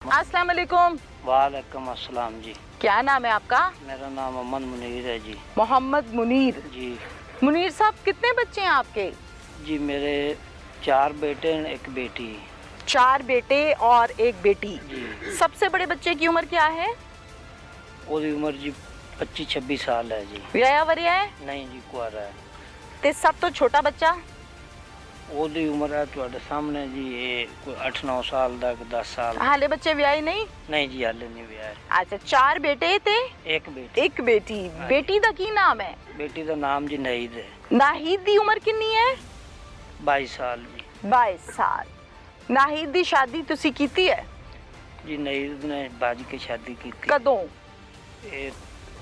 अस्सलाम वालेकुम। वालेकुम अस्सलाम जी। क्या नाम है आपका? मेरा नाम मोहम्मद मुनीर है जी। मोहम्मद मुनीर जी। मुनीर साहब, कितने बच्चे हैं आपके? जी मेरे 4 बेटे और 1 बेटी। 4 बेटे और 1 बेटी जी। सबसे बड़े बच्चे की उम्र क्या है? ओदी उम्र जी 25-26 साल है जी। विआया वरिया है? नहीं जी, कुआरा है। ते सब तो छोटा बच्चा? ओदी उम्र है तुहाडे सामने जी, ये कोई 8-9 साल दा, 10 साल। हाले बच्चे विआए नहीं? नहीं जी, हाले नहीं विआहे। अच्छा, 4 बेटे ते 1 बेटी। 1 बेटी। बेटी दा की नाम है? बेटी दा नाम जी नईद है। नाहिद दी उम्र कितनी है? 22 साल जी। 22 साल। नाहिद दी शादी तुसी कीती है? जी नईद ने बाजी के शादी की थी। कदों? ये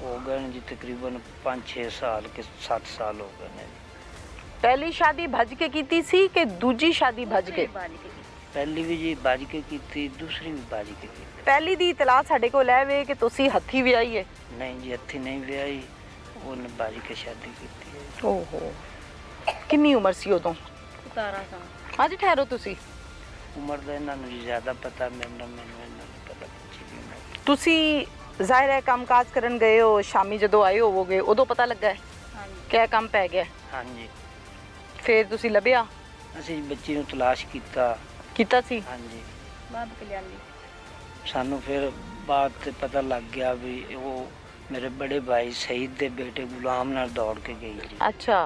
हो गए जी तकरीबन 5-6 साल के 7 साल हो गए ने। पहली शादी भज के कीती सी कि दूजी शादी भज के? पहली भी जी बाजी के की थी, दूसरी भी बाजी के की थी। पहली दी इतला साडे कोल है वे कि तुसी हत्थी विआई है? नहीं जी, हथी नहीं विआही, उन्हें बाजी के शादी की थी। ओहो, कितनी उम्र सी उदों? 17 साल। हाँ जी, ठहरो तुसी। उम्र का इन्होंने जी ज़्यादा पता, मैंने पता बच्ची दी उम्र। तुसी ज़ाहिर है काम काज करन गए हो, शामी जदों आए होवोगे उदों पता लगा है हाँ जी। क्या काम पै गया? हाँ जी। फिर तुसी लभ्या? ਅਸੀਂ ਬੱਚੀ ਨੂੰ ਤਲਾਸ਼ ਕੀਤਾ। कीता सी? ਹਾਂਜੀ। बाब कल्याणी। ਸਾਨੂੰ ਫਿਰ ਬਾਅਦ ਤੇ ਪਤਾ ਲੱਗ ਗਿਆ ਵੀ ਉਹ ਮੇਰੇ ਬੜੇ ਭਾਈ ਸ਼ਹੀਦ ਦੇ ਬੇਟੇ ਗੁਲਾਮ ਨਾਲ ਦੌੜ ਕੇ ਗਈ ਜੀ। अच्छा,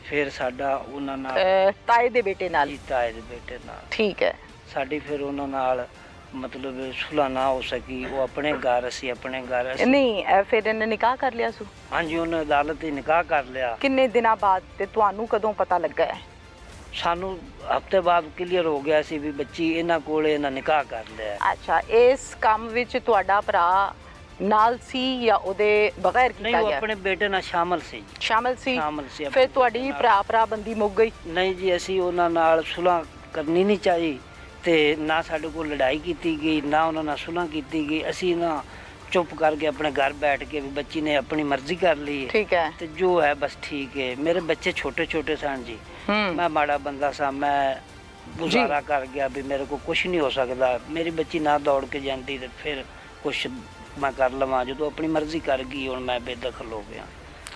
ਫਿਰ ਸਾਡਾ ਉਹਨਾਂ ਨਾਲ ताए दे बेटे नाल? ਤਾਏ ਦੇ ਬੇਟੇ ਨਾਲ ठीक है। ਸਾਡੀ ਫਿਰ ਉਹਨਾਂ ਨਾਲ मतलब ਸੁਲ੍ਹਾ ਨਾ ਹੋ ਸਕੀ। ਉਹ ਆਪਣੇ ਘਰ, ਅਸੀਂ ਆਪਣੇ ਘਰ। नहीं फिर इन्हें निकाह कर लिया सू? ਹਾਂਜੀ, ਉਹਨੇ ਅਦਾਲਤ ਹੀ ਨਿਕਾਹ ਕਰ ਲਿਆ। किन्ने दिना बाद ते तुहानू कदों पता लगा है? ਸਾਨੂੰ ਹਫਤੇ ਬਾਅਦ ਕਲੀਅਰ ਹੋ ਗਿਆ ਸੀ ਵੀ ਬੱਚੀ ਇਹਨਾਂ ਕੋਲੇ, ਇਹਨਾਂ ਨਿਕਾਹ ਕਰ ਲਿਆ। अच्छा, इस काम विच तुहाडा भरा नाल सी या ओदे बगैर ਨਹੀਂ, कीता ਉਹ गया? ਆਪਣੇ ਬੇਟੇ ਨਾਲ ਸ਼ਾਮਲ ਸੀ। शामिल सी? ਸ਼ਾਮਲ ਸੀ। फिर तुहाडी भरा बंदी मुक गई? ਨਹੀਂ ਜੀ, ਅਸੀਂ ਉਹਨਾਂ ਨਾਲ ਸੁਲ੍ਹਾ ਕਰਨੀ ਨਹੀਂ ਚਾਹੀ ਤੇ ਨਾ ਸਾਡੇ ਕੋਲ ਲੜਾਈ ਕੀਤੀ ਗਈ, ਨਾ ਉਹਨਾਂ ਨਾਲ ਸੁਲ੍ਹਾ ਕੀਤੀ ਗਈ। ਅਸੀਂ ਨਾ ਚੁੱਪ ਕਰਕੇ ਆਪਣੇ ਘਰ ਬੈਠ ਕੇ ਵੀ ਬੱਚੀ ਨੇ ਆਪਣੀ ਮਰਜ਼ੀ ਕਰ ਲਈ ठीक है। ਤੇ ਜੋ ਹੈ ਬਸ ਠੀਕ ਹੈ। ਮੇਰੇ ਬੱਚੇ ਛੋਟੇ ਛੋਟੇ ਸਨ ਜੀ। ਮੈਂ ਮਾੜਾ ਬੰਦਾ ਸਾਂ, ਮੈਂ ਗੁਜ਼ਾਰਾ ਕਰ ਗਿਆ ਵੀ ਮੇਰੇ ਕੋਲ ਕੁਝ ਨਹੀਂ ਹੋ ਸਕਦਾ। ਮੇਰੀ ਬੱਚੀ ਨਾ ਦੌੜ ਕੇ ਜਾਂਦੀ ਤੇ ਫਿਰ ਕੁਛ ਮੈਂ ਕਰ ਲਵਾਂ। ਜਦੋਂ ਆਪਣੀ ਮਰਜ਼ੀ ਕਰ ਗਈ, ਹੁਣ ਮੈਂ ਬੇਦਖਲ ਹੋ ਗਿਆ।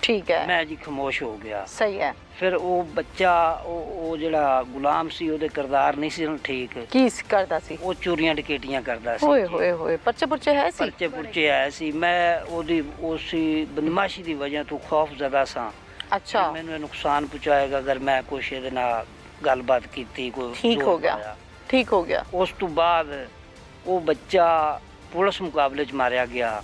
ठीक है। ਮੈਂ ਜੀ ਖਾਮੋਸ਼ ਹੋ ਗਿਆ। सही है। ਫਿਰ ਉਹ ਬੱਚਾ, ਉਹ ਜਿਹੜਾ ਗੁਲਾਮ ਸੀ, ਉਹਦੇ ਕਿਰਦਾਰ ਨਹੀਂ ਸੀ ਠੀਕ। की करदा सी? ਉਹ ਚੋਰੀਆਂ ਡਕੈਤੀਆਂ ਕਰਦਾ ਸੀ। ओए होए होए, पर्चे पुर्चे है सी? ਪਰਚੇ ਪੁਰਚੇ ਆਇਆ ਸੀ। ਮੈਂ ਉਹਦੀ ਉਸੀ ਬਦਮਾਸ਼ੀ ਦੀ ਵਜ੍ਹਾ ਤੋਂ ਖੌਫ ਜ਼ਦਾ ਸਾਂ। अच्छा, ਮੈਨੂੰ ਇਹ ਨੁਕਸਾਨ ਪਹੁੰਚਾਏਗਾ ਅਗਰ ਮੈਂ ਕੁਛ ਇਹਦੇ ਨਾਲ ਗੱਲਬਾਤ ਕੀਤੀ। ਕੋਈ ठीक ਜ਼ੋਰ हो गया। ਪਾਇਆ। ठीक हो गया। ਉਸ ਤੋਂ ਬਾਅਦ ਉਹ ਬੱਚਾ ਪੁਲਿਸ ਮੁਕਾਬਲੇ 'ਚ ਮਾਰਿਆ ਗਿਆ।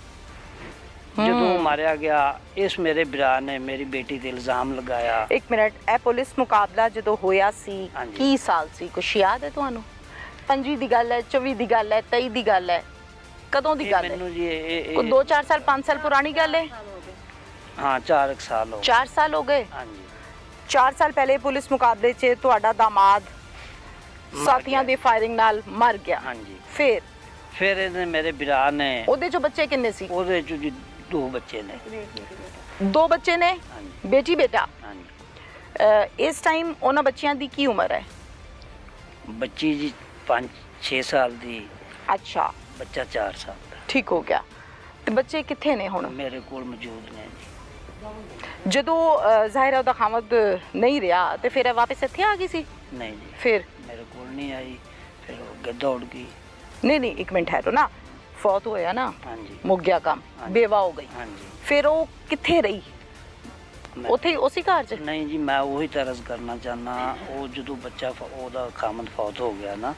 ਜਦੋਂ ਮਾਰਿਆ ਗਿਆ, ਇਸ ਮੇਰੇ ਭਰਾ ਨੇ ਮੇਰੀ ਬੇਟੀ ਤੇ ਇਲਜ਼ਾਮ ਲਗਾਇਆ। एक मिनट, ए पुलिस मुकाबला जदों होया सी हाँ जी। की साल सी? कुछ याद है तुहानू? 25 दी गल है, 24 दी गल है, 23 दी गल है, कदों दी ਇਹ गल है? ਮੈਨੂੰ ਜੀ कोई 2-4 साल 5 साल पुरानी गल है? ਹਾਂ 4 ਸਾਲ ਹੋ ਗਏ। 4 साल हो गए। ਹਾਂਜੀ। 4 साल पहले पुलिस मुकाबले च तुहाडा दामाद साथियां दी फायरिंग नाल मर गया। ਹਾਂਜੀ। फिर ਇਹਨੇ ਮੇਰੇ ਭਰਾ ਨੇ, ओदे जो बच्चे किन्ने सी? ਉਹਦੇ 'ਚ ਜੀ 2 ਬੱਚੇ ਨੇ। 2 बच्चे ने? ਹਾਂਜੀ। बेटी बेटा? ਹਾਂਜੀ। इस टाइम उन्हां बच्चियां दी की उम्र है? ਬੱਚੀ ਜੀ 5-6 ਸਾਲ ਦੀ, अच्छा, ਬੱਚਾ 4 ਸਾਲ ਦਾ। ठीक हो गया। ते बच्चे किथे ने हुण? ਮੇਰੇ ਕੋਲ ਮੌਜੂਦ ਨੇ ਜੀ। ਜਦੋਂ ਜ਼ਾਹਿਰ ਹੈ ਉਹਦਾ ਖਾਮਦ ਨਹੀਂ ਰਿਹਾ ਤੇ ਫਿਰ ਇਹ ਵਾਪਸ ਇੱਥੇ ਆ ਗਈ ਸੀ? ਨਹੀਂ ਜੀ, ਫਿਰ ਮੇਰੇ ਕੋਲ ਨਹੀਂ ਆਈ। ਫਿਰ ਉਹ ਅੱਗੇ ਦੌੜ ਗਈ। ਨਹੀਂ ਨਹੀਂ, ਇੱਕ ਮਿੰਟ ਠਹਿਰੋ ਨਾ। ਫੌਤ ਹੋਇਆ ਨਾ, ਹਾਂਜੀ। ਮੁੱਕ ਗਿਆ ਕੰਮ, ਹਾਂਜੀ। ਬੇਵਾ ਹੋ ਗਈ। ਹਾਂਜੀ। ਫਿਰ ਉਹ ਕਿੱਥੇ ਰਹੀ? ਮੈਂ- ਉੱਥੇ ਹੀ ਉਸੇ ਘਰ 'ਚ? ਨਹੀਂ ਜੀ, ਮੈਂ ਉਹੀ ਤਰਸ ਕਰਨਾ ਚਾਹਨਾ। ਉਹ ਜਦੋਂ ਬੱਚਾ ਉਹਦਾ ਖਾਮਦ ਫੌਤ ਹੋ ਗਿਆ ਨਾ,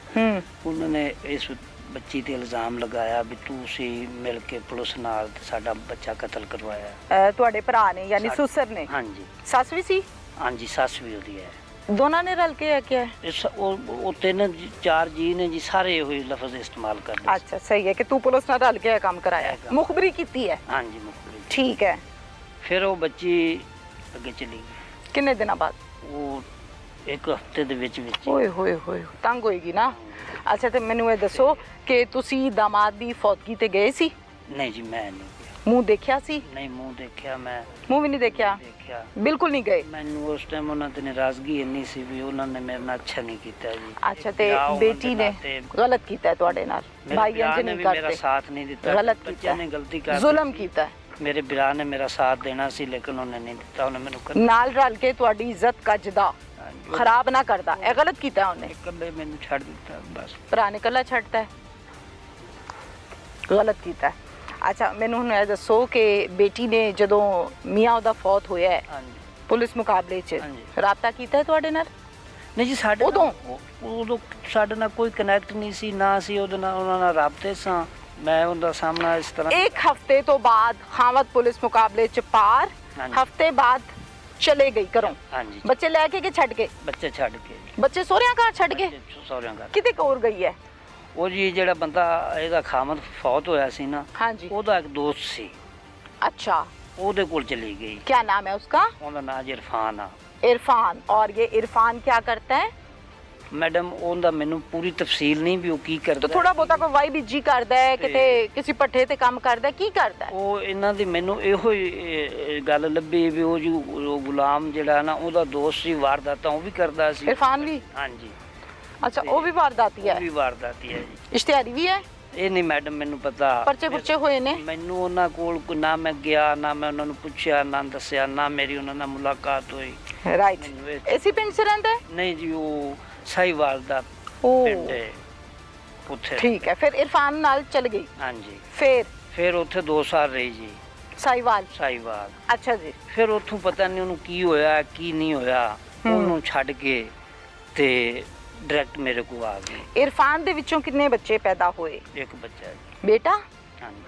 ਉਹਨਾਂ ਨੇ ਇਸ ਬੱਚੀ ਤੇ ਇਲਜ਼ਾਮ ਲਗਾਇਆ ਵੀ ਤੁਸੀਂ ਮਿਲ ਕੇ ਪੁਲਿਸ ਨਾਲ ਤੇ ਸਾਡਾ ਬੱਚਾ ਕਤਲ ਕਰਵਾਇਆ। ਤੁਹਾਡੇ ਭਰਾ ਨੇ ਯਾਨੀ ਸੁਸਰ ਨੇ? ਹਾਂਜੀ। ਸੱਸ ਵੀ ਸੀ? ਹਾਂਜੀ, ਸੱਸ ਵੀ ਉਹਦੀ ਹੈ। ਦੋਨਾਂ ਨੇ ਰਲ ਕੇ ਕਿਹਾ? ਉਹ 3-4 ਜੀ ਨੇ ਜੀ, ਸਾਰੇ ਇਹੋ ਹੀ ਲਫ਼ਜ਼ ਇਸਤੇਮਾਲ ਕਰਦੇ। ਅੱਛਾ, ਸਹੀ ਹੈ ਕਿ ਤੂੰ ਪੁਲਿਸ ਨਾਲ ਰਲ ਕੇ ਇਹ ਕੰਮ ਕਰਾਇਆ, ਮੁਖਬਰੀ ਕੀਤੀ ਹੈ? ਹਾਂਜੀ, ਮੁਖਬਰੀ। ਠੀਕ ਹੈ। ਫਿਰ ਉਹ ਬੱਚੀ ਅੱਗੇ ਚਲੀ ਗਈ। ਕਿੰਨੇ ਦਿਨਾਂ ਬਾਅਦ? ਉਹ 1 ਹਫ਼ਤੇ ਦੇ ਵਿੱਚ ਵਿੱਚ। ਓਏ ਹੋਏ ਹੋਏ, ਤੰਗ ਹੋਏਗੀ ਨਾ। ਅੱਛਾ, ਤੇ ਮੈਨੂੰ ਇਹ ਦੱਸੋ ਕਿ ਤੁਸੀਂ ਦਾਮਾਦ ਦੀ ਫੌਤਗੀ ਤੇ ਗਏ ਸੀ? ਨਹੀਂ ਜੀ, ਮੈਂ ਨਹੀਂ ਗਿਆ। ਮੂੰਹ ਦੇਖਿਆ ਸੀ? ਨਹੀਂ ਮੂੰਹ ਦੇਖਿਆ ਮੈਂ ਮੂੰਹ ਵੀ ਨਹੀਂ ਦੇਖਿਆ? ਦੇਖਿਆ ਬਿਲਕੁਲ ਨਹੀਂ ਗਏ? ਮੈਨੂੰ ਉਸ ਟਾਈਮ ਉਹਨਾਂ ਤੇ ਨਾਰਾਜ਼ਗੀ ਇੰਨੀ ਸੀ ਵੀ ਉਹਨਾਂ ਨੇ ਮੇਰੇ ਨਾਲ ਅੱਛਾ ਨਹੀਂ ਕੀਤਾ ਜੀ। ਅੱਛਾ, ਤੇ ਜਾਂ ਉਹਨਾਂ ਬੇਟੀ ਦੇ ਨੇ ਨਾਤੇ ਗਲਤ ਕੀਤਾ ਹੈ ਤੁਹਾਡੇ ਨਾਲ? ਮੇਰੇ ਭਾਈ ਭਰਾ ਇੰਜ ਨੇ ਨਹੀਂ ਵੀ ਮੇਰਾ ਕਰਦੇ, ਸਾਥ ਨਹੀਂ ਦਿੱਤਾ। ਗਲਤ ਕੀਤਾ ਬੱਚਿਆਂ ਨੇ ਗਲਤੀ ਕਰ ਜ਼ੁਲਮ ਦਿੱਤੀ। ਕੀਤਾ ਹੈ। ਮੇਰੇ ਭਰਾ ਨੇ ਮੇਰਾ ਸਾਥ ਦੇਣਾ ਸੀ ਲੇਕਿਨ ਉਹਨੇ ਨਹੀਂ ਦਿੱਤਾ। ਉਹਨੇ ਮੈਨੂੰ ਨਾਲ ਰਲ ਕੇ ਤੁਹਾਡੀ ਇੱਜ਼ਤ ਕੱਜਦਾ ਖਰਾਬ ਨਾ ਕਰਦਾ, ਇਹ ਗਲਤ ਕੀਤਾ ਉਹਨੇ। ਇਕੱਲੇ ਮੈਨੂੰ ਛੱਡ ਦਿੱਤਾ ਬਸ। ਭਰਾ ਨੇ ਇਕੱਲਾ ਛੱਡਤਾ ਹੈ, ਗਲਤ ਕੀਤਾ ਹੈ। ਅੱਛਾ, ਮੈਨੂੰ ਹੁਣ ਇਹ ਦੱਸੋ ਕਿ ਬੇਟੀ ਨੇ ਜਦੋਂ ਮੀਆਂ ਉਹਦਾ ਫੌਤ ਹੋਇਆ ਹੈ ਹਾਂਜੀ ਪੁਲਿਸ ਮੁਕਾਬਲੇ 'ਚ ਹਾਂਜੀ। ਰਾਬਤਾ ਕੀਤਾ ਹੈ ਤੁਹਾਡੇ ਨਾਲ? ਨਹੀਂ ਜੀ, ਸਾਡੇ ਉਦੋਂ? ਉਦੋਂ ਸਾਡੇ ਨਾਲ ਕੋਈ ਕਨੈਕਟ ਨਹੀਂ ਸੀ, ਨਾ ਸੀ ਉਹਦੇ ਨਾਲ ਉਹਨਾਂ ਨਾਲ ਰਾਬਤੇ ਸਾਂ। ਮੈਂ ਉਹਦਾ ਸਾਹਮਣਾ ਇਸ ਤਰ੍ਹਾਂ ਇੱਕ ਹਫਤੇ ਤੋਂ ਬਾਅਦ ਖਾਵਤ ਪੁਲਿਸ ਮੁਕਾਬਲੇ 'ਚ ਪਾਰ, ਹਾਂਜੀ। ਹਫਤੇ ਬਾਅਦ ਚਲੇ ਗਈ ਘਰੋਂ, ਹਾਂਜੀ ਬੱਚੇ ਲੈ ਕੇ ਕਿ ਛੱਡ ਕੇ? ਬੱਚੇ ਛੱਡ ਕੇ। ਬੱਚੇ ਸਹੁਰਿਆਂ ਘਰ ਛੱਡ ਕੇ ਸਹੁਰਿਆਂ ਘਰ। ਕਿਤੇ ਕੋਰ ਗਈ ਹੈ? ਉਹ ਜੀ ਜਿਹੜਾ ਬੰਦਾ ਇਹਦਾ ਖਾਮਦ ਫੌਤ ਹੋਇਆ ਸੀ ਨਾ, ਹਾਂਜੀ। ਉਹਦਾ ਇੱਕ ਦੋਸਤ ਸੀ, अच्छा, ਉਹਦੇ ਕੋਲ ਚਲੀ ਗਈ। क्या नाम है उसका? ਉਹਦਾ ਨਾਂ ਜੀ ਇਰਫਾਨ ਆ। इरफान। और ये इरफान क्या करता है? ਮੈਡਮ ਉਹਦਾ ਮੈਨੂੰ ਪੂਰੀ ਤਫਸੀਲ ਨਹੀਂ ਵੀ ਉਹ ਕੀ ਕਰਦਾ। तो थोड़ा बहुता कोई वाई बिजी करता है, किते किसी पट्ठे ते काम करता है, की करता है? ਉਹ ਇਹਨਾਂ ਦੀ ਮੈਨੂੰ ਇਹੋ ਹੀ ਗੱਲ ਲੱਭੀ ਵੀ ਉਹ ਜੋ ਉਹ ਗੁਲਾਮ ਜਿਹੜਾ ਨਾ ਉਹਦਾ ਦੋਸਤ ਸੀ, ਵਾਰਦਾਤਾਂ ਉਹ ਵੀ ਕਰਦਾ ਸੀ। इरफान भी? ਹਾਂਜੀ, अच्छा, वो भी वारदाती है, ਉਹ ਵੀ ਵਾਰਦਾਤੀ ਹੈ ਜੀ। इश्तिहारी भी है? ਇਹ ਨਹੀਂ ਮੈਡਮ ਮੈਨੂੰ ਪਤਾ। पर्चे पुर्चे हुए ने? ਮੈਨੂੰ ਉਹਨਾਂ ਕੋਲ ਨਾ ਮੈਂ ਗਿਆ, ਨਾ ਮੈਂ ਉਹਨਾਂ ਨੂੰ ਪੁੱਛਿਆ, ਨਾ ਦੱਸਿਆ, ਨਾ ਮੇਰੀ ਉਹਨਾਂ ਨਾਲ ਮੁਲਾਕਾਤ ਹੋਈ। राइट। ਮੈਨੂੰ ਇਹ- इसी पिंड से रहता है? ਨਹੀਂ ਜੀ, ਉਹ ਸਾਹੀਵਾਲ ਦਾ ओ ਪਿੰਡ ਹੈ ਉੱਥੇ। ठीक है। फिर इरफान नाल चल गई, ਹਾਂਜੀ, फिर ਉੱਥੇ 2 ਸਾਲ ਰਹੀ ਜੀ साहिवाल। ਸਾਹੀਵਾਲ। अच्छा जी। ਫਿਰ ਉੱਥੋਂ ਪਤਾ ਨਹੀਂ ਉਹਨੂੰ ਕੀ ਹੋਇਆ ਕੀ ਨਹੀਂ ਹੋਇਆ, ਉਹਨੂੰ ਛੱਡ ਕੇ ਤੇ ਡਾਇਰੈਕਟ ਮੇਰੇ ਕੋਲ ਆ ਗਈ। इरफान दे विचों कितने बच्चे पैदा हुए? ਇੱਕ ਬੱਚਾ ਜੀ। बेटा? ਹਾਂਜੀ,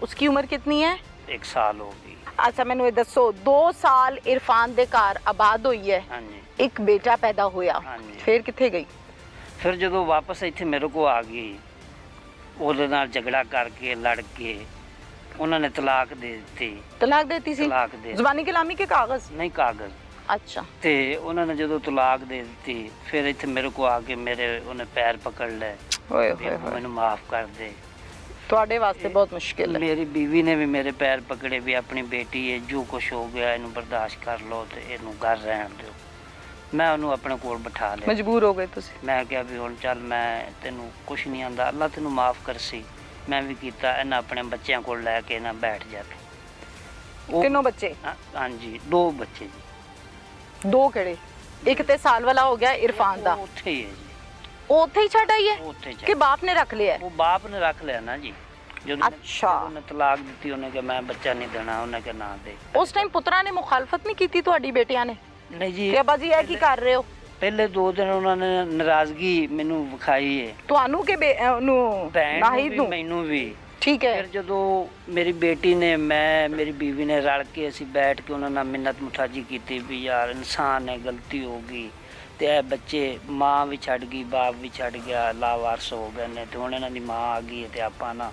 उसकी उम्र कितनी है? 1 ਸਾਲ ਹੋ ਗਈ। अच्छा, मैनू ये दसो, 2 साल इरफान दे घर आबाद हुई है, ਹਾਂਜੀ एक बेटा पैदा होया, ਹਾਂਜੀ। फिर किथे गई? ਫਿਰ ਜਦੋਂ ਵਾਪਸ ਇੱਥੇ ਮੇਰੇ ਕੋਲ ਆ ਗਈ, ਉਹਦੇ ਨਾਲ ਝਗੜਾ ਕਰਕੇ ਲੜ ਕੇ ਉਹਨਾਂ ਨੇ ਤਲਾਕ ਦੇ ਦਿੱਤੀ। तलाक देती सी? ਤਲਾਕ ਦੇ जुबानी कलामी के कागज? ਨਹੀਂ ਕਾਗਜ਼। अच्छा। ਤੇ ਉਹਨਾਂ ਨੇ ਜਦੋਂ ਤਲਾਕ ਦੇ ਦਿੱਤੀ, ਫਿਰ ਇੱਥੇ ਮੇਰੇ ਕੋਲ ਆ ਕੇ ਮੇਰੇ ਉਹਨੇ ਪੈਰ ਪਕੜ ਲਏ ओए ਵੀ होए होए, ਮੈਨੂੰ ਮਾਫ ਕਰ ਦੇ। ਤੁਹਾਡੇ ਵਾਸਤੇ ਬਹੁਤ ਮੁਸ਼ਕਿਲ ਹੈ। ਮੇਰੀ ਬੀਵੀ ਨੇ ਵੀ ਮੇਰੇ ਪੈਰ ਪਕੜੇ ਵੀ ਆਪਣੀ ਬੇਟੀ ਹੈ, ਜੋ ਕੁਝ ਹੋ ਗਿਆ ਇਹਨੂੰ ਬਰਦਾਸ਼ਤ ਕਰ ਲਓ ਤੇ ਇਹਨੂੰ ਘਰ ਰਹਿਣ ਦਿਓ। ਮੈਂ ਉਹਨੂੰ ਆਪਣੇ ਕੋਲ ਬਿਠਾ ਲਿਆ। ਮਜਬੂਰ ਹੋ ਗਏ ਤੁਸੀਂ? ਮੈਂ ਕਿਹਾ ਵੀ ਹੁਣ ਚੱਲ, ਮੈਂ ਤੈਨੂੰ ਕੁਝ ਨਹੀਂ ਆਂਦਾ, ਅੱਲਾ ਤੈਨੂੰ ਮਾਫ ਕਰਸੀ। ਮੈਂ ਵੀ ਕੀਤਾ। ਇਹਨਾਂ ਆਪਣੇ ਬੱਚਿਆਂ ਕੋਲ ਲੈ ਕੇ ਨਾ ਬੈਠ ਜਾ ਕੇ। ਉਹ- ਤਿੰਨੋਂ ਬੱਚੇ? ਹਾਂਜੀ, 2 ਬੱਚੇ ਜੀ। ਦੋ ਕਿਹੜੇ? ਇੱਕ ਤੇ ਸਾਲ ਵਾਲਾ ਹੋ ਗਿਆ ਇਰਫਾਨ ਦਾ, ਉਹ ਉੱਥੇ ਹੀ ਹੈ ਜੀ। ਉਹ ਉੱਥੇ ਹੀ ਛੱਡ ਆਈ ਹੈ ਉਹ ਉੱਥੇ ਕਿ ਬਾਪ ਨੇ ਰੱਖ ਲਿਆ? ਉਹ ਬਾਪ ਨੇ ਰੱਖ ਲਿਆ ਨਾ ਜੀ। ਜਦੋਂ ਅੱਛਾ। ਉਹਨੇ ਤਲਾਕ ਦਿੱਤੀ, ਉਹਨੇ ਕਿਹਾ ਮੈਂ ਬੱਚਾ ਨਹੀਂ ਦੇਣਾ, ਉਹਨੇ ਕਿਹਾ ਨਾ ਦੇ। ਉਸ ਟਾਈਮ ਪੁੱਤਰਾਂ ਨੇ ਮੁਖਾਲਫਤ ਨਹੀਂ ਕੀਤੀ ਤੁਹਾਡੀ ਬੇਟੀਆਂ ਨੇ ਨਹੀਂ ਜੀ, ਕਿ ਅੱਬਾ ਜੀ ਇਹ ਕੀ ਕਰ ਰਹੇ ਹੋ? ਪਹਿਲੇ 2 ਦਿਨ ਉਹਨਾਂ ਨੇ ਨਾਰਾਜ਼ਗੀ ਮੈਨੂੰ ਵਿਖਾਈ ਹੈ, ਤੁਹਾਨੂੰ ਕਿ ਉਹਨੂੰ ਭੈਣ ਨੂੰ ਨਾਹਿਦ ਵੀ ਨੂੰ? ਮੈਨੂੰ ਵੀ। ਠੀਕ ਹੈ। ਫਿਰ ਜਦੋਂ ਮੇਰੀ ਬੇਟੀ ਨੇ, ਮੈਂ ਮੇਰੀ ਬੀਵੀ ਨੇ ਰਲ ਕੇ ਅਸੀਂ ਬੈਠ ਕੇ ਉਹਨਾਂ ਨਾਲ ਮਿੰਨਤ ਮੁਠਾਜੀ ਕੀਤੀ ਵੀ ਯਾਰ ਇਨਸਾਨ ਹੈ, ਗਲਤੀ ਹੋ ਗਈ ਤੇ ਇਹ ਬੱਚੇ, ਮਾਂ ਵੀ ਛੱਡ ਗਈ, ਬਾਪ ਵੀ ਛੱਡ ਗਿਆ, ਲਾਵਾਰਸ ਹੋ ਗਏ ਨੇ ਤੇ ਹੁਣ ਇਹਨਾਂ ਦੀ ਮਾਂ ਆ ਗਈ ਹੈ ਤੇ ਆਪਾਂ ਨਾ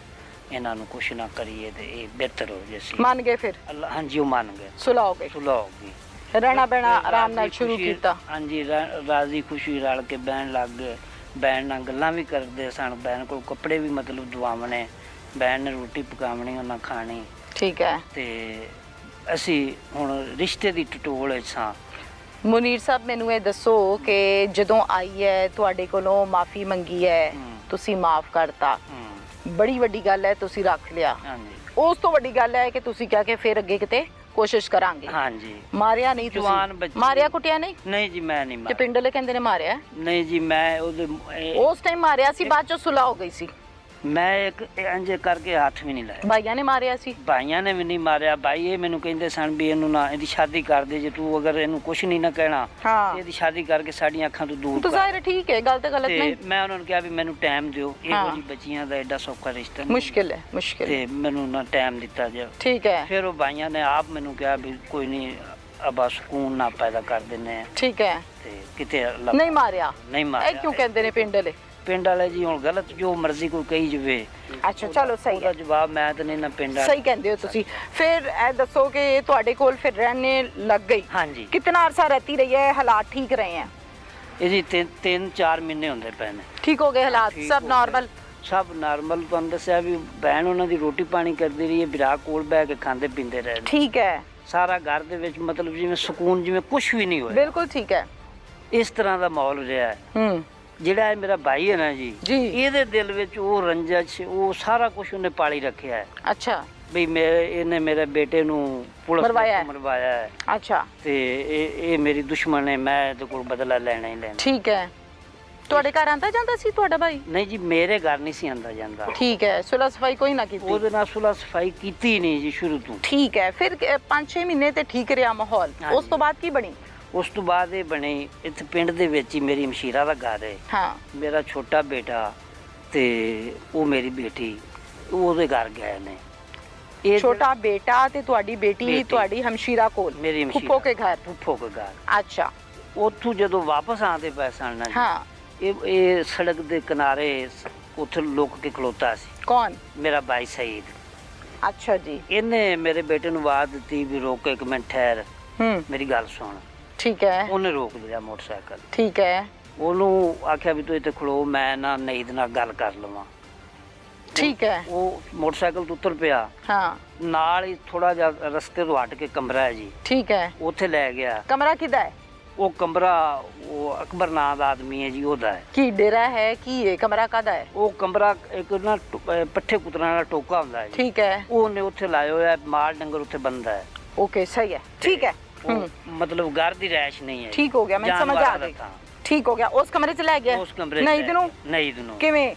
ਇਹਨਾਂ ਨੂੰ ਕੁਛ ਨਾ ਕਰੀਏ ਤੇ ਇਹ ਬਿਹਤਰ ਹੋ ਜੇ ਸੀ। ਮੰਨ ਗਏ ਫਿਰ? ਅੱਲਾ, ਹਾਂਜੀ ਉਹ ਮੰਨ ਗਏ, ਸੁਲਾਹ ਹੋ ਗਈ, ਸੁਲਾਹ ਹੋ ਗਈ। ਰਹਿਣਾ ਬਹਿਣਾ ਆਰਾਮ ਨਾਲ ਰਾਜ਼ੀ ਸ਼ੁਰੂ ਖੁਸ਼ੀ- ਕੀਤਾ? ਹਾਂਜੀ, ਰਾਜ਼ੀ ਖੁਸ਼ੀ ਰਲ ਕੇ ਬਹਿਣ ਲੱਗ ਗਏ। ਬਹਿਣ ਨਾਲ ਗੱਲਾਂ ਵੀ ਕਰਦੇ ਸਨ, ਬਹਿਣ ਕੋਲ ਕੱਪੜੇ ਵੀ ਮਤਲਬ ਧਵਾਉਣੇ, ਬਹਿਣ ਨੇ ਰੋਟੀ ਪਕਾਉਣੀ, ਉਹਨਾਂ ਖਾਣੀ। ਠੀਕ ਹੈ। ਤੇ ਅਸੀਂ ਹੁਣ ਰਿਸ਼ਤੇ ਦੀ ਟਟੋਲ ਵਿੱਚ ਸਾਂ। ਮੁਨੀਰ ਸਾਹਿਬ, ਮੈਨੂੰ ਇਹ ਦੱਸੋ ਕਿ ਜਦੋਂ ਆਈ ਹੈ ਤੁਹਾਡੇ ਕੋਲੋਂ ਮਾਫੀ ਮੰਗੀ ਹੈ, ਤੁਸੀਂ ਮਾਫ ਕਰਤਾ, ਬੜੀ ਵੱਡੀ ਗੱਲ ਹੈ, ਤੁਸੀਂ ਰੱਖ ਲਿਆ। ਹਾਂਜੀ ਉਸ ਤੋਂ ਵੱਡੀ ਗੱਲ ਹੈ ਕਿ ਤੁਸੀਂ ਕਿਹਾ ਕਿ ਫਿਰ ਅੱਗੇ ਕਿਤੇ ਕੋਸ਼ਿਸ਼ ਕਰਾਂਗੇ। ਹਾਂਜੀ। ਮਾਰਿਆ ਨਹੀਂ ਜਵਾਨ ਤੁਸੀਂ? ਬੱਚੇ- ਮਾਰਿਆ ਕੁੱਟਿਆ ਨਹੀਂ? ਨਹੀਂ ਜੀ, ਮੈਂ ਨਹੀਂ ਤੇ ਮਾਰਿਆ। ਪਿੰਡ ਵਾਲੇ ਕਹਿੰਦੇ ਨੇ ਮਾਰਿਆ ਹੈ? ਨਹੀਂ ਜੀ, ਮੈਂ ਉਹਦੇ ਉਸ ਟਾਈਮ ਮਾਰਿਆ ਸੀ, ਬਾਅਦ ਚੋਂ ਸੁਲਾਹ ਹੋ ਗਈ ਸੀ? ਮੈਂ ਇੱਕ ਇੰਜ ਕਰਕੇ ਹੱਥ ਵੀ ਨਹੀਂ ਲਾਇਆ। ਭਾਈਆਂ ਨੇ ਮਾਰਿਆ ਸੀ? ਭਾਈਆਂ ਨੇ ਵੀ ਨਹੀਂ ਮਾਰਿਆ। ਭਾਈ ਇਹ ਮੈਨੂੰ ਕਹਿੰਦੇ ਸਨ ਵੀ ਇਹਨੂੰ ਨਾ, ਇਹਦੀ ਸ਼ਾਦੀ ਕਰ ਦੇ, ਜੇ ਤੂੰ ਅਗਰ ਇਹਨੂੰ ਕੁਝ ਨਹੀਂ ਨਾ ਕਹਿਣਾ ਹਾਂ, ਇਹਦੀ ਸ਼ਾਦੀ ਕਰਕੇ ਸਾਡੀਆਂ ਅੱਖਾਂ ਤੋਂ ਦੂਰ ਤਾਂ ਕਰ। ਜ਼ਾਹਿਰ ਹੈ, ਠੀਕ ਹੈ, ਗੱਲ ਤਾਂ ਗਲਤ ਤੇ ਨਹੀਂ। ਮੈਂ ਉਹਨਾਂ ਨੂੰ ਕਿਹਾ ਵੀ ਮੈਨੂੰ ਟਾਈਮ ਦਿਓ, ਹਾਂ। ਇਹੋ ਜਿਹੀ ਬੱਚੀਆਂ ਦਾ ਐਡਾ ਸੌਖਾ ਰਿਸ਼ਤਾ ਨਹੀਂ। ਮੁਸ਼ਕਿਲ ਹੈ, ਮੁਸ਼ਕਿਲ। ਤੇ ਮੈਨੂੰ ਨਾ ਟਾਈਮ ਦਿੱਤਾ ਜਾ। ਠੀਕ ਹੈ, ਫਿਰ ਉਹ ਭਾਈਆਂ ਨੇ ਆਪ ਮੈਨੂੰ ਕਿਹਾ ਵੀ ਕੋਈ ਨਹੀਂ, ਅਬਾ ਸਕੂਨ ਨਾ ਪੈਦਾ ਕਰ ਦਿੰਨੇ ਆ ਠੀਕ ਹੈ। ਤੇ ਕਿਤੇ ਅੱਲਾ ਨਹੀਂ ਮਾਰਿਆ? ਨਹੀਂ ਇਹ ਮਾਰਿਆ। ਕਿਉਂ ਕਹਿੰਦੇ ਨੇ ਪਿੰਡ ਵਾਲੇ? ਪਿੰਡ ਵਾਲੇ ਜੀ ਹੁਣ ਗਲਤ ਜੋ ਮਰਜ਼ੀ ਕੋਈ ਕਹੀ ਜਾਵੇ, ਅੱਛਾ, ਚਲੋ ਸਹੀ ਉਹਦਾ ਹੈ, ਜਵਾਬ ਮੈਂ ਤਾਂ ਨਹੀਂ ਨਾ ਪਿੰਡ ਵਾਲੇ। ਸਹੀ ਕਹਿੰਦੇ ਹੋ ਤੁਸੀਂ। ਫਿਰ ਇਹ ਦੱਸੋ ਕਿ ਇਹ ਤੁਹਾਡੇ ਕੋਲ ਫਿਰ ਰਹਿਣੇ ਲੱਗ ਗਈ, ਹਾਂਜੀ, कितना अरसा रहती रही है? हालात ठीक रहे हैं? ਇਹ ਜੀ 3-4 ਮਹੀਨੇ ਹੁੰਦੇ ਪਏ ਨੇ। ठीक हो गए हालात? ठीक सब हो नॉर्मल? ਸਭ ਨਾਰਮਲ। ਤੁਹਾਨੂੰ ਦੱਸਿਆ ਵੀ ਭੈਣ ਉਹਨਾਂ ਦੀ ਰੋਟੀ ਪਾਣੀ ਕਰਦੀ ਰਹੀ ਹੈ, ਵਿਰਾਹ ਕੋਲ ਬਹਿ ਕੇ ਖਾਂਦੇ ਪੀਂਦੇ ਰਹੇ ਨੇ। ਠੀਕ ਹੈ, ਸਾਰਾ ਘਰ ਦੇ ਵਿੱਚ ਮਤਲਬ ਜਿਵੇਂ ਸਕੂਨ, ਜਿਵੇਂ ਕੁਝ ਵੀ ਨਹੀਂ ਹੋਇਆ। ਬਿਲਕੁਲ ਠੀਕ ਹੈ। ਇਸ ਤਰ੍ਹਾਂ ਦਾ ਮਾਹੌਲ ਰਿਹਾ ਹੈ। ਜਿਹੜਾ ਇਹ ਮੇਰਾ ਭਾਈ ਹੈ ਨਾ ਜੀ, ਇਹਦੇ ਦਿਲ ਵਿੱਚ ਉਹ ਰੰਜਿਸ਼, ਉਹ ਸਾਰਾ ਕੁਝ ਉਹਨੇ ਪਾਲੀ ਰੱਖਿਆ ਹੈ। ਅੱਛਾ, ਵੀ ਇਹਨੇ ਮੇਰੇ ਬੇਟੇ ਨੂੰ ਪੁਲਿਸ ਨੇ ਮਰਵਾਇਆ ਹੈ। ਅੱਛਾ, ਤੇ ਇਹ ਮੇਰੀ ਦੁਸ਼ਮਣ ਹੈ, ਮੈਂ ਇਹਦੇ ਕੋਲ ਬਦਲਾ ਲੈਣਾ ਹੀ ਲੈਣਾ। ਠੀਕ ਹੈ। ਤੁਹਾਡੇ ਘਰ ਆਂਦਾ ਜਾਂਦਾ ਸੀ ਤੁਹਾਡਾ ਭਾਈ? ਨਹੀਂ ਜੀ, ਮੇਰੇ ਘਰ ਨਹੀਂ ਸੀ ਆਂਦਾ ਜਾਂਦਾ। ਠੀਕ ਹੈ, ਸੁਲਾ ਸਫਾਈ ਕੋਈ ਨਾ ਕੀਤੀ? ਉਹਦੇ ਨਾਲ ਸੁਲਾ ਸਫਾਈ ਕੀਤੀ ਨਹੀਂ ਜੀ ਸ਼ੁਰੂ ਤੋਂ। ਠੀਕ ਹੈ, ਫਿਰ 5-6 ਮਹੀਨੇ ਤੇ ਠੀਕ ਰਿਹਾ ਮਾਹੌਲ। ਉਸ ਤੋਂ ਬਾਅਦ ਕੀ ਬਣੀ? ਉਸ ਤੋਂ ਬਾਅਦ ਇਹ ਬਣੀ, ਇੱਥੇ ਪਿੰਡ ਦੇ ਵਿੱਚ ਹੀ ਮੇਰੀ ਮਸ਼ੀਰਾ ਦਾ ਘਰ ਹੈ। ਹਾਂ, ਮੇਰਾ ਛੋਟਾ ਬੇਟਾ ਤੇ ਉਹ ਮੇਰੀ ਬੇਟੀ ਉਹਦੇ ਘਰ ਗਏ ਨੇ। ਛੋਟਾ ਬੇਟਾ ਤੇ ਤੁਹਾਡੀ ਬੇਟੀ ਤੁਹਾਡੀ ਹਮਸ਼ੀਰਾ ਕੋਲ, ਮੇਰੀ ਫੁੱਫੋ ਕੇ ਘਰ? ਫੁੱਫੋ ਕੇ ਘਰ। ਅੱਛਾ। ਉੱਥੋਂ ਜਦੋਂ ਵਾਪਸ ਆਉਂਦੇ ਪਏ ਸਨ ਨਾ, ਹਾਂ, ਇਹ ਸੜਕ ਦੇ ਕਿਨਾਰੇ ਉੱਥੇ ਲੁੱਕ ਕੇ ਖਲੋਤਾ ਸੀ। ਕੌਣ? ਮੇਰਾ ਭਾਈ ਸਈਦ। ਅੱਛਾ ਜੀ। ਇਹਨੇ ਮੇਰੇ ਬੇਟੇ ਨੂੰ ਆਵਾਜ਼ ਦਿੱਤੀ ਵੀ ਰੋਕ ਕੇ, ਇੱਕ ਮਿੰਟ ਠਹਿਰ, ਮੇਰੀ ਗੱਲ ਸੁਣ। ਠੀਕ ਹੈ। ਉਹਨੇ ਰੋਕ ਲਿਆ ਮੋਟਰਸਾਈਕਲ। ਠੀਕ ਹੈ। ਉਹਨੂੰ ਆਖਿਆ ਵੀ ਤੂੰ ਇੱਥੇ ਖਲੋ, ਮੈਂ ਨਾ ਨਈਦ ਨਾਲ ਗੱਲ ਕਰ ਲਵਾਂ। ਠੀਕ ਹੈ। ਉਹ ਮੋਟਰਸਾਈਕਲ ਤੋਂ ਉਤਰ ਪਿਆ। ਹਾਂ, ਨਾਲ ਹੀ ਥੋੜਾ ਜਿਹਾ ਰਸਤੇ ਤੋਂ ਹਟ ਕੇ ਕਮਰਾ ਹੈ ਜੀ। ਠੀਕ ਹੈ। ਉੱਥੇ ਲੈ ਗਿਆ। ਕਮਰਾ ਕਿਹਦਾ ਹੈ? ਉਹ ਕਮਰਾ ਉਹ ਅਕਬਰ ਨਾਂ ਦਾ ਆਦਮੀ ਹੈ ਜੀ, ਉਹਦਾ ਹੈ। ਕੀ ਡੇਰਾ ਹੈ ਕੀ ਹੈ? ਕਮਰਾ ਕਾਹਦਾ ਹੈ? ਉਹ ਕਮਰਾ ਇੱਕ ਨਾ ਪੱਠੇ ਕੁਤਰਨ ਵਾਲਾ ਟੋਕਾ ਹੁੰਦਾ ਹੈ ਜੀ। ਠੀਕ ਹੈ। ਉਹਨੇ ਉੱਥੇ ਲਾਇਆ ਹੋਇਆ, ਮਾਲ ਡੰਗਰ ਉੱਥੇ ਬੰਦਾ ਹੈ। ਓਕੇ, ਸਹੀ ਹੈ। ਠੀਕ ਹੈ। ਮਤਲਬ ਘਰ ਦੀ ਰਹਿਸ਼ ਨਹੀਂ ਹੈ। ਠੀਕ ਹੋ ਗਿਆ, ਮੈਨੂੰ ਸਮਝ ਆ ਗਈ। ਠੀਕ ਹੋ ਗਿਆ। ਉਸ ਕਮਰੇ 'ਚ ਲੈ ਗਿਆ? ਉਸ ਕਮਰੇ ਨਹੀਂ ਦਿਨੋਂ ਕਿਵੇਂ?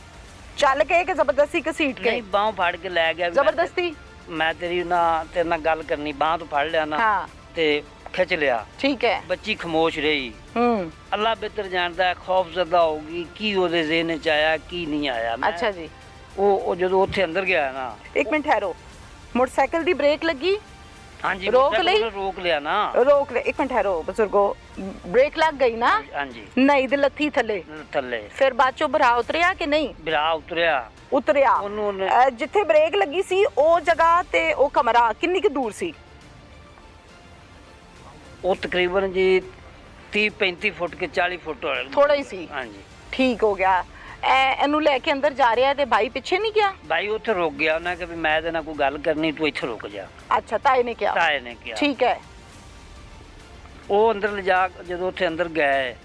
ਚੱਲ ਕੇ ਕਿ ਜ਼ਬਰਦਸਤੀ ਘਸੀਟ ਕੇ? ਨਹੀਂ, ਬਾਹ ਫੜ ਕੇ ਲੈ ਗਿਆ। ਜ਼ਬਰਦਸਤੀ? ਮੈਂ ਤੇਰੇ ਨਾਲ ਗੱਲ ਕਰਨੀ, ਬਾਹ ਤੋਂ ਫੜ ਲਿਆ ਨਾ ਤੇ ਖਿੱਚ ਲਿਆ। ਠੀਕ ਹੈ। ਬੱਚੀ ਖਮੋਸ਼ ਰਹੀ। ਅੱਲਾ ਬਿਹਤਰ ਜਾਣਦਾ ਹੈ, ਖੌਫਜ਼ਦਾ ਹੋਊਗੀ ਕੀ ਉਹਦੇ ਜ਼ਿਹਨ 'ਚ ਆਇਆ ਕੀ ਨਹੀਂ ਆਇਆ। ਅੱਛਾ ਜੀ। ਉਹ ਜਦੋਂ ਉੱਥੇ ਅੰਦਰ ਗਿਆ ਨਾ, ਇੱਕ ਮਿੰਟ ਠਹਿਰੋ, ਮੋਟਰਸਾਈਕਲ ਦੀ ਬ੍ਰੇਕ ਲੱਗੀ? ਹਾਂਜੀ, ਰੋਕ ਲਈ? ਰੋਕ ਲਿਆ ਨਾ। ਰੋਕ ਲਿਆ। ਇੱਕ ਮਿੰਟ ਠਹਿਰੋ ਬਜ਼ੁਰਗੋ, ਬ੍ਰੇਕ ਲੱਗ ਗਈ ਨਾ? ਹਾਂਜੀ। ਨਹੀਂ ਤੇ ਲੱਥੀ ਥੱਲੇ? ਥੱਲੇ। ਫਿਰ ਬਾਅਦ ਚੋਂ ਭਰਾ ਉਤਰਿਆ ਕਿ ਨਹੀਂ? ਭਰਾ ਉਤਰਿਆ। ਜਿੱਥੇ ਬ੍ਰੇਕ ਲੱਗੀ ਸੀ ਉਹ ਜਗ੍ਹਾ ਤੇ ਉਹ ਕਮਰਾ ਕਿੰਨੀ ਕੁ ਦੂਰ ਸੀ? ਉਹ ਤਕਰੀਬਨ ਜੀ 30-35 ਫੁੱਟ ਕੇ 40 ਫੁੱਟ ਹੋਇਆ। ਥੋੜਾ ਹੀ ਸੀ। ਹਾਂਜੀ। ਠੀਕ ਹੋ ਗਿਆ। ਇਹਨੂੰ ਲੈ ਕੇ ਅੰਦਰ ਜਾ ਰਿਹਾ ਤੇ ਭਾਈ ਪਿੱਛੇ ਨਹੀਂ ਗਿਆ? ਭਾਈ ਉੱਥੇ ਰੁਕ ਗਿਆ। ਉਹਨਾਂ ਕਿ ਵੀ ਮੈਂ ਇਹਦੇ ਨਾਲ ਕੋਈ ਗੱਲ ਕਰਨੀ, ਤੂੰ ਇੱਥੇ ਰੁਕ ਜਾ। ਅੱਛਾ, ਤਾਏ ਨੇ ਕਿਹਾ? ਤਾਏ ਨੇ ਕਿਹਾ। ਠੀਕ ਹੈ। ਉਹ ਅੰਦਰ ਲਿਜਾ, ਜਦੋਂ ਉੱਥੇ ਅੰਦਰ ਗਏ,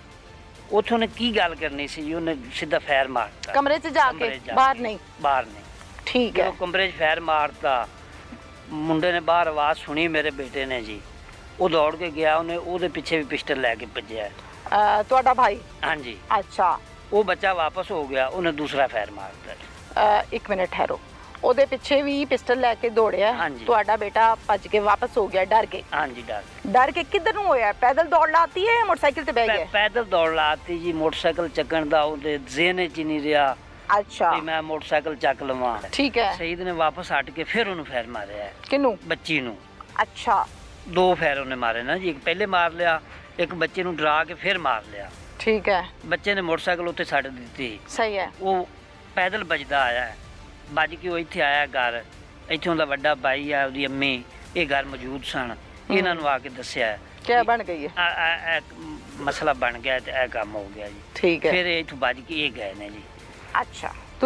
ਉੱਥੇ ਉਹਨੇ ਕੀ ਗੱਲ ਕਰਨੀ ਸੀ ਜੀ, ਉਹਨੇ ਸਿੱਧਾ ਫੈਰ ਮਾਰਤਾ ਕਮਰੇ 'ਚ ਜਾ ਕੇ? ਬਾਹਰ ਨਹੀਂ? ਬਾਹਰ ਨਹੀਂ। ਠੀਕ ਹੈ। ਕਮਰੇ 'ਚ ਫੈਰ ਮਾਰਤਾ। ਮੁੰਡੇ ਨੇ ਬਾਹਰ ਆਵਾਜ਼ ਸੁਣੀ ਮੇਰੇ ਬੇਟੇ ਨੇ ਜੀ, ਉਹ ਦੌੜ ਕੇ ਗਿਆ। ਉਹਦੇ ਪਿੱਛੇ ਵੀ ਪਿਸਟਲ ਲੈ ਕੇ ਭੱਜਿਆ। ਤੁਹਾਡਾ ਭਾਈ? ਹਾਂਜੀ। ਅੱਛਾ। ਉਹ ਬੱਚਾ ਵਾਪਸ ਹੋ ਗਿਆ, ਉਹਨੇ ਦੂਸਰਾ ਫੈਰ ਮਾਰਤਾ। ਇੱਕ ਮਿੰਟ ਠਹਿਰੋ, ਉਹਦੇ ਪਿੱਛੇ ਵੀ ਪਿਸਟਲ ਲੈ ਕੇ ਦੌੜਿਆ? ਤੁਹਾਡਾ ਬੇਟਾ ਭੱਜ ਕੇ ਵਾਪਸ ਹੋ ਗਿਆ ਡਰ ਕੇ? ਹਾਂਜੀ, ਡਰ ਕੇ। ਕਿੱਧਰ ਨੂੰ ਹੋਇਆ? ਪੈਦਲ ਦੌੜ ਲਾਤੀ ਹੈ, ਮੋਟਰਸਾਈਕਲ ਤੇ ਬਹਿ ਗਿਆ? ਪੈਦਲ ਦੌੜ ਲਾਤੀ ਜੀ। ਮੋਟਰਸਾਈਕਲ ਚੱਕਣ ਦਾ ਉਹਦੇ ਜ਼ਿਹਨ 'ਚ ਨਹੀਂ ਰਿਹਾ। ਅੱਛਾ, ਵੀ ਮੈਂ ਮੋਟਰਸਾਈਕਲ ਚੱਕ ਲਵਾਂ। ਠੀਕ ਹੈ। ਸਈਦ ਨੇ ਵਾਪਸ ਹਟ ਕੇ ਫਿਰ ਉਹਨੂੰ ਫੈਰ ਮਾਰਿਆ। ਕਿਹਨੂੰ? ਬੱਚੀ ਨੂੰ। ਅੱਛਾ। 2 ਫੈਰ ਉਹਨੇ ਮਾਰੇ ਨਾ ਜੀ, ਇੱਕ ਪਹਿਲੇ ਮਾਰ ਲਿਆ, ਇੱਕ ਬੱਚੇ ਨੂੰ ਡਰਾ ਕੇ ਫਿਰ ਮਾਰ ਲਿਆ। ਠੀਕ ਹੈ। ਬੱਚੇ ਨੇ ਮੋਟਰਸਾਈਕਲ ਉੱਤੇ ਛੱਡ ਦਿੱਤੀ। ਸਹੀ ਹੈ। ਉਹ ਪੈਦਲ ਭੱਜਦਾ ਆਇਆ, ਭੱਜ ਕੇ ਉਹ ਇੱਥੇ ਆਇਆ ਘਰ। ਇੱਥੋਂ ਦਾ ਵੱਡਾ ਭਾਈ ਆ, ਉਹਦੀ ਅੰਮੀ, ਇਹ ਘਰ ਮੌਜੂਦ ਸਨ। ਇਹਨਾਂ ਨੂੰ ਆ ਕੇ ਦੱਸਿਆ ਕੀ ਬਣ ਗਈ ਹੈ, ਮਸਲਾ ਬਣ ਗਿਆ ਤੇ ਇਹ ਕੰਮ ਹੋ ਗਿਆ ਜੀ। ਠੀਕ ਹੈ। ਫਿਰ ਇੱਥੋਂ ਭੱਜ ਕੇ ਇਹ ਗਏ ਨੇ ਜੀ। ਅੱਛਾ।